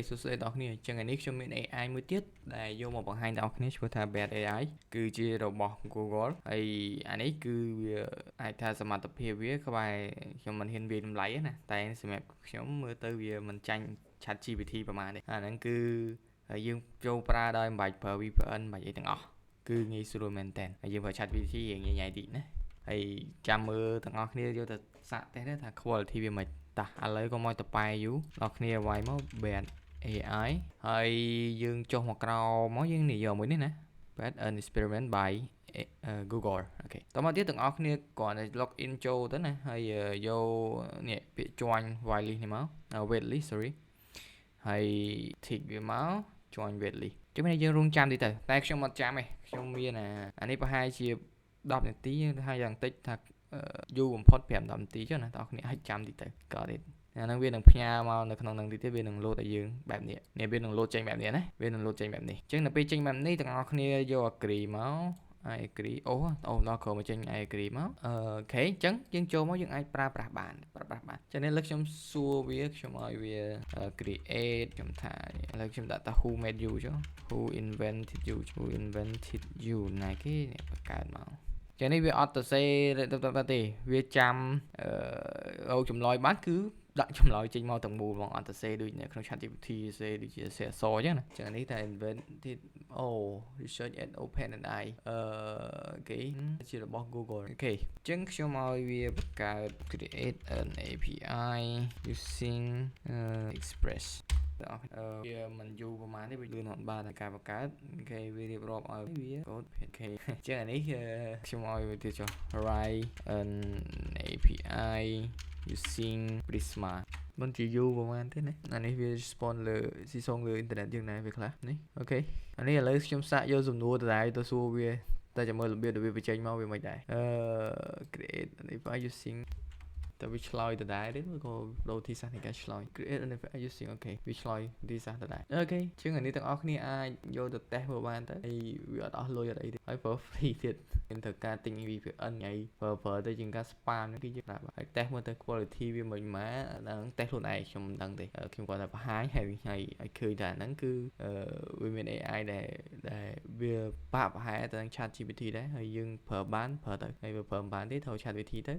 សួស្តីដល់គ្នាចឹងថ្ងៃនេះខ្ញុំមាន AI មួយទៀតដែលយកមកបង្ហាញដល់អ្នកគ្នាឈ្មោះថា Bard AI គឺជារបស់ Google ហើយអានេះគឺវាអាចថាសមត្ថភាពវាក្បែរខ្ញុំមិនហ៊ានវាយតម្លៃទេណាតែសម្រាប់ខ្ញុំមើលទៅវាមិនចាញ់ ChatGPT ប្រហែលទេអាហ្នឹងគឺយើងចូលប្រើដោយមិនបាច់ប្រើ VPN មិនបាច់អីទាំងអស់គឺងាយស្រួលមែនតើហើយយើងប្រើ ChatGPT រៀងញ៉ៃតិចណាហើយចាំមើលទាំងអស់គ្នាយកទៅសាកតេស្តថា quality វាមិនតាឥឡូវក៏មកតប៉ែយូដល់គ្នាវាយមក Bard AI ហើយយើងចុះមកក្រោមមកយើងនេះយកមួយនេះណា Bard an experiment by Google អូខេតោះមកទៀតទាំងអស់គ្នាគ្រាន់តែ log in ចូលទៅណាហើយយកនេះពាក្យ join whitelist នេះមក waitlist sorry ហើយ tick វាមក join waitlist ចឹងយើងរងចាំតិចទៅតែខ្ញុំអត់ចាំទេខ្ញុំមានអានេះប្រហែលជា10នាទីហើយយ៉ាងតិចថាយូរបំផុត5-10នាទីចឹងណាបងប្អូនអាចចាំតិចទៅក៏ទេអាហ្នឹងវានឹងផ្ញើមកនៅក្នុងហ្នឹងតិចទៀតវានឹង load ឲ្យយើងបែបនេះវានឹង load ចេញបែបនេះណាវានឹង load ចេញបែបនេះអញ្ចឹងនៅពេលចេញបែបនេះទាំងអស់គ្នាយក agree មក I agree អូដល់ក្រោយមកចេញ I agree មកអូខេអញ្ចឹងយើងចូលមកយើងអាចប្រើប្រាស់បានចឹងនេះលើខ្ញុំសួរវាខ្ញុំឲ្យវា create ខ្ញុំថាឥឡូវខ្ញុំដាក់ថា who made you ចុះ who invented you ណាគេបង្កើតមកចឹងនេះវាអត់ទៅសេទេវាចាំចម្លើយបានគឺដាក់ចម្លើយចេញមកទាំងមូលហ្មងអត់ទៅសេដូចនៅក្នុង ChatGPT សេដូចជាសេអក្សរចឹងណាចឹងនេះតែ invented research at OpenAI គេជារបស់ Google អូខេចឹងខ្ញុំឲ្យវាបង្កើត create an API using Express វាមិនយូរប្រហែលទេវាលឿនអត់បានតែការបង្កើតគេវារៀបរាប់ឲ្យវា code PK ចឹងអានេះខ្ញុំឲ្យវាទៀតចុះ write an API using Prisma មិនជាយូរប្រហែលទេណាអានេះវា spawn លើស៊ីសងលើអ៊ីនធឺណិតយើងណាវាខ្លះនេះអូខេអានេះឥឡូវខ្ញុំសាកយកសំណួរដដែលទៅសួរវាតែចាំមើលរបៀបវាបញ្ចេញមកវាមិនដែរcreate an API using តែវាឆ្លើយដដែលទេឬក៏ដូរទីសាស្ត្រនៃការឆ្លើយ create an API using អូខេវាឆ្លើយទីសាស្ត្រដដែលអូខេជាងអានេះទាំងអស់គ្នាអាចយកទៅតេស្តមើលបានទៅហើយវាអត់អស់លុយអត់អីទេហើយប្រើ free ទៀតមានត្រូវការទិញ VPN ហើយប្រើទៅជាងការ spam គឺយើងដាក់ហើយតេស្តមើលទៅ quality វាមិនម៉ាហ្នឹងតេស្តខ្លួនឯងខ្ញុំមិនដឹងទេខ្ញុំគាត់តែបង្ហាញហើយឲ្យឃើញថាហ្នឹងគឺវាមាន AI ដែលវាបាក់ប្រហែលទៅនឹង ChatGPT ដែរហើយយើងប្រើបានប្រើទៅហើយវាប្រើមិនបានទេត្រូវ ChatGPT ទៅ